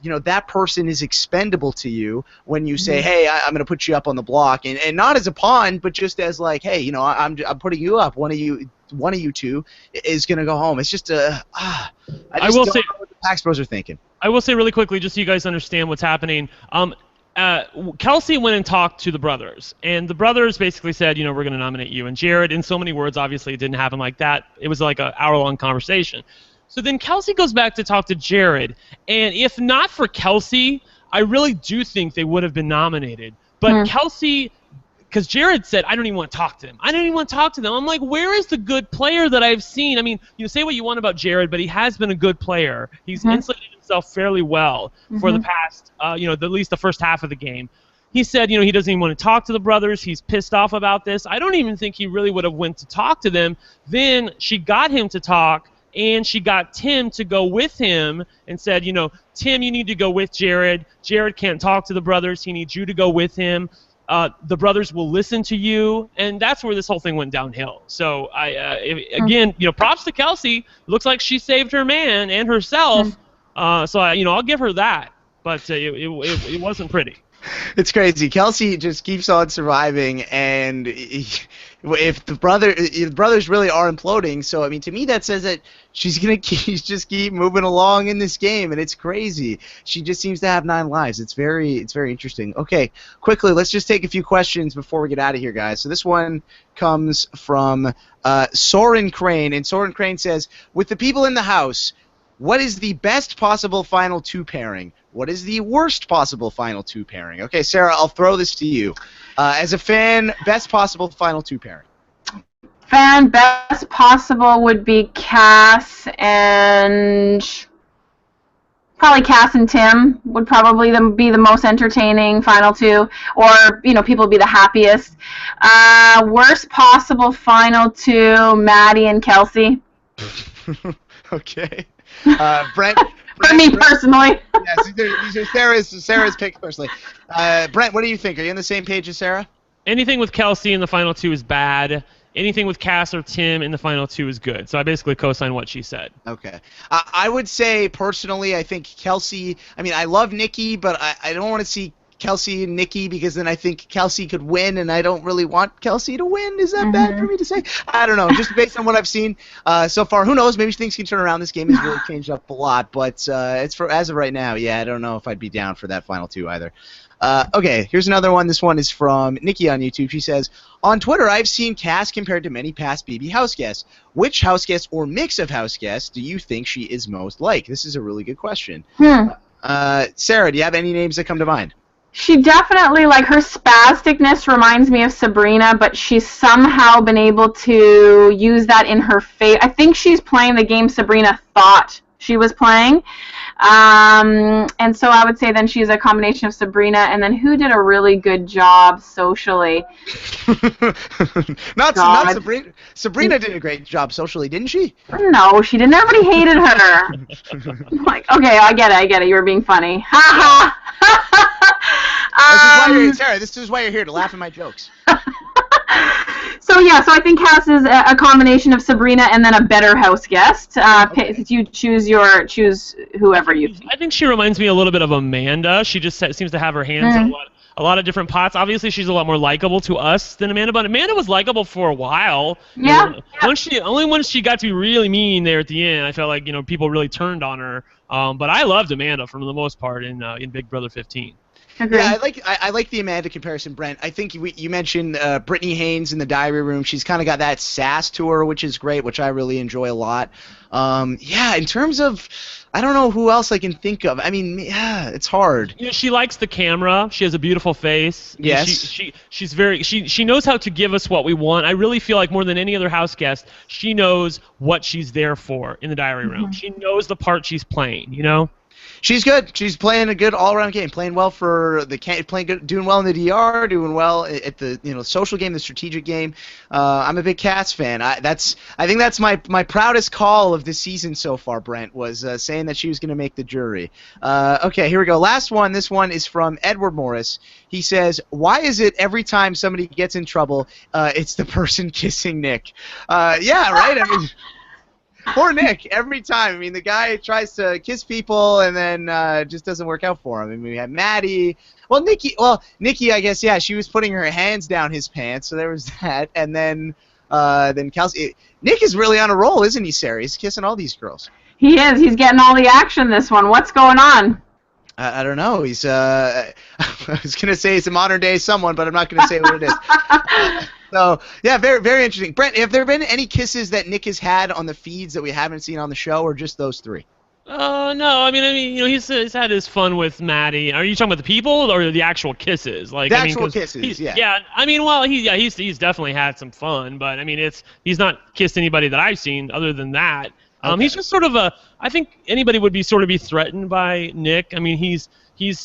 that person is expendable to you when you say, hey, I'm going to put you up on the block, and not as a pawn, but just as like, hey, I'm putting you up. One of you two is going to go home. It's just I will say know what the Pax Bros are thinking. I will say really quickly, just so you guys understand what's happening. Kelsey went and talked to the brothers, and the brothers basically said, we're going to nominate you. And Jared, in so many words, obviously it didn't happen like that. It was like an hour-long conversation. So then Kelsey goes back to talk to Jared, and if not for Kelsey, I really do think they would have been nominated. But Kelsey, because Jared said, I don't even want to talk to them. I'm like, where is the good player that I've seen? I mean, say what you want about Jared, but he has been a good player. He's insulated himself fairly well for the past, at least the first half of the game. He said, he doesn't even want to talk to the brothers. He's pissed off about this. I don't even think he really would have went to talk to them. Then she got him to talk, and she got Tim to go with him and said, Tim, you need to go with Jared. Jared can't talk to the brothers. He needs you to go with him. The brothers will listen to you, and that's where this whole thing went downhill. So, again, props to Kelsey. Looks like she saved her man and herself. I'll give her that. But it wasn't pretty. It's crazy. Kelsey just keeps on surviving, and if the brothers really are imploding, so I mean, to me that says that she's gonna just keep moving along in this game, and it's crazy. She just seems to have 9 lives. It's very interesting. Okay, quickly, let's just take a few questions before we get out of here, guys. So this one comes from Soren Crane, and Soren Crane says, with the people in the house, what is the best possible final 2 pairing? What is the worst possible final 2 pairing? Okay, Sarah, I'll throw this to you. As a fan, best possible final 2 pairing. Fan best possible would be Cass and Tim would probably be the most entertaining final 2, or people would be the happiest. Worst possible final 2, Maddie and Kelsey. Okay. Brent. For me personally. Yes, these are Sarah's picks personally. Brent, what do you think? Are you on the same page as Sarah? Anything with Kelsey in the final 2 is bad. Anything with Cass or Tim in the final 2 is good. So I basically co-sign what she said. Okay. I would say, personally, I think Kelsey, I love Nikki, but I don't want to see Kelsey and Nikki, because then I think Kelsey could win, and I don't really want Kelsey to win. Is that bad for me to say? I don't know. Just based on what I've seen so far, who knows? Maybe things can turn around. This game has really changed up a lot, but as of right now, yeah, I don't know if I'd be down for that final 2 either. Okay, here's another one. This one is from Nikki on YouTube. She says, on Twitter, I've seen Cass compared to many past BB house guests. Which house guest or mix of house guests do you think she is most like? This is a really good question. Sarah, do you have any names that come to mind? She definitely, her spasticness reminds me of Sabrina, but she's somehow been able to use that in her favor. I think she's playing the game Sabrina thought she was playing. And so I would say then she's a combination of Sabrina, and then who did a really good job socially? not Sabrina. Sabrina did a great job socially, didn't she? No, she didn't. Everybody hated her. Like, okay, I get it. You were being funny. Ha ha. Sarah, this is why you're here, to laugh at my jokes. So I think Cass is a combination of Sabrina and then a better house guest. Okay. You choose whoever you think. I think she reminds me a little bit of Amanda. She just seems to have her hands in a lot of different pots. Obviously, she's a lot more likable to us than Amanda, but Amanda was likable for a while. Yeah. Only once she got to be really mean there at the end, I felt like people really turned on her. But I loved Amanda for the most part in Big Brother 15. Agreed. Yeah, I like the Amanda comparison, Brent. I think you mentioned Brittany Haynes in the diary room. She's kind of got that sass to her, which is great, which I really enjoy a lot. In terms of, I don't know who else I can think of. I mean, yeah, it's hard. She likes the camera. She has a beautiful face. Yes. She knows how to give us what we want. I really feel like more than any other house guest, she knows what she's there for in the diary room. She knows the part she's playing, She's good. She's playing a good all-around game, playing well for doing well in the DR, doing well at the social game, the strategic game. I'm a big Cass fan. I think that's my proudest call of the season so far. Brent was saying that she was going to make the jury. Okay, here we go. Last one. This one is from Edward Morris. He says, "Why is it every time somebody gets in trouble, it's the person kissing Nick?" Yeah, right. I mean. Poor Nick, every time. I mean, the guy tries to kiss people and then just doesn't work out for him. I mean, we had Maddie. Nikki, I guess, yeah, she was putting her hands down his pants, so there was that. And then Kelsey. Nick is really on a roll, isn't he, Sarah? He's kissing all these girls. He is. He's getting all the action this one. What's going on? I don't know. He's I was going to say he's a modern-day someone, but I'm not going to say what it is. So, yeah, very, very interesting. Brent, have there been any kisses that Nick has had on the feeds that we haven't seen on the show, or just those three? No. I mean, he's had his fun with Maddie. Are you talking about the people or the actual kisses? Like, actual kisses, yeah. Yeah, I mean, he's definitely had some fun, but I mean, he's not kissed anybody that I've seen other than that. Okay. He's just sort of I think anybody would be threatened by Nick. I mean, he's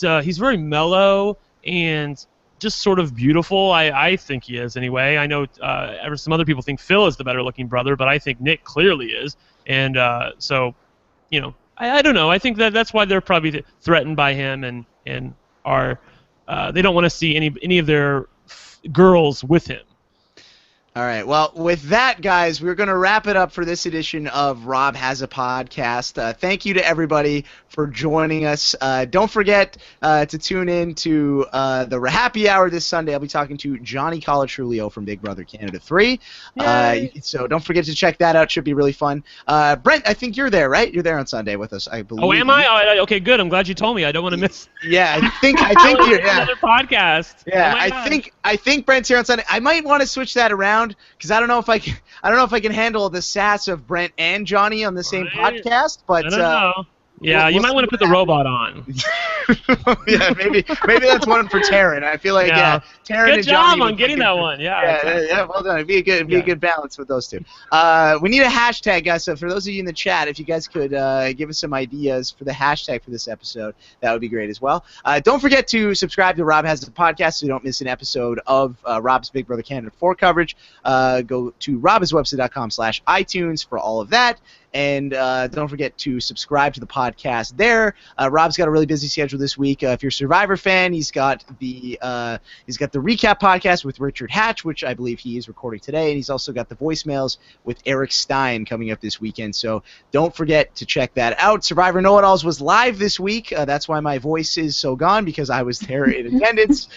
very mellow and just sort of beautiful. I think he is anyway. I know some other people think Phil is the better looking brother, but I think Nick clearly is. And so, I don't know. I think that's why they're probably threatened by him and are they don't want to see any of their girls with him. All right. Well, with that, guys, we're going to wrap it up for this edition of Rob Has a Podcast. Thank you to everybody for joining us. Don't forget to tune in to the Happy Hour this Sunday. I'll be talking to Johnny Colatrulio from Big Brother Canada 3. So don't forget to check that out. Should be really fun. Brent, I think you're there, right? You're there on Sunday with us, I believe. Oh, am I? Okay, good. I'm glad you told me. I don't want to miss. Yeah, I think you're. Yeah. Another podcast. Yeah, I think Brent's here on Sunday. I might want to switch that around because I don't know if I can handle the sass of Brent and Johnny on the same podcast. But I don't know. Yeah, you might want to put the robot on. Yeah, maybe that's one for Taryn. I feel like Taryn good and Johnny. Good job on getting that one. Yeah, well done. It'd be a good balance with those two. We need a hashtag, guys. So for those of you in the chat, if you guys could give us some ideas for the hashtag for this episode, that would be great as well. Don't forget to subscribe to Rob Has a Podcast so you don't miss an episode of Rob's Big Brother Canada 4 coverage. Go to robhaswebsite.com/iTunes for all of that. And don't forget to subscribe to the podcast there. Rob's got a really busy schedule this week. If you're a Survivor fan, he's got the recap podcast with Richard Hatch, which I believe he is recording today, and he's also got the voicemails with Eric Stein coming up this weekend. So don't forget to check that out. Survivor Know-It-Alls was live this week. That's why my voice is so gone, because I was there in attendance.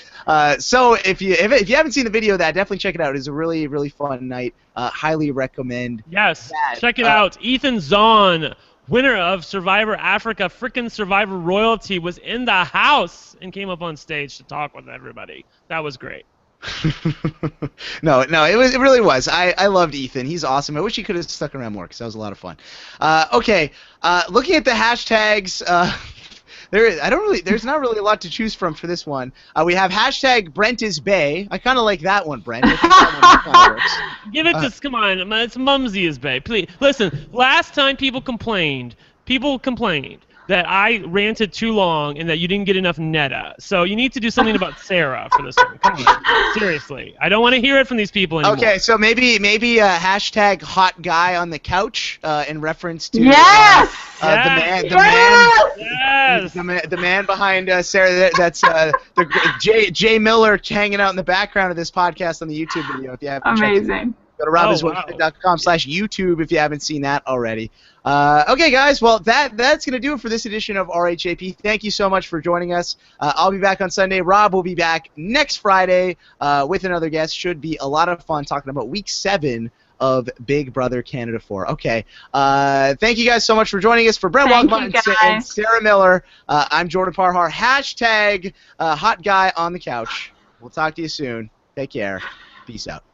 So if you haven't seen the video of that, definitely check it out. It's a really, really fun night. Highly recommend. Yes, that. Check it out. Ethan Zahn, winner of Survivor Africa, frickin' Survivor Royalty, was in the house and came up on stage to talk with everybody. That was great. No, it really was. I loved Ethan. He's awesome. I wish he could have stuck around more because that was a lot of fun. Okay, looking at the hashtags. There's not really a lot to choose from for this one. We have hashtag Brent is Bay. I kind of like that one, Brent. I think that one kinda works. Give it to, come on, it's Mumsy is Bay. Please, listen, last time people complained people complained that I ranted too long and that you didn't get enough Netta. So you need to do something about Sarah for this one. Come on. Seriously. I don't want to hear it from these people anymore. Okay, so maybe hashtag hot guy on the couch in reference to Yes! the man behind Sarah. That's Jay Miller hanging out in the background of this podcast on the YouTube video. If you haven't checked it out. Amazing. Go to robbinswebsite.com/YouTube if you haven't seen that already. Okay, guys. Well, that's going to do it for this edition of RHAP. Thank you so much for joining us. I'll be back on Sunday. Rob will be back next Friday with another guest. Should be a lot of fun talking about Week 7 of Big Brother Canada 4. Okay. Thank you guys so much for joining us. For Brent Wagman and Sarah Miller, I'm Jordan Parhar. Hashtag hot guy on the couch. We'll talk to you soon. Take care. Peace out.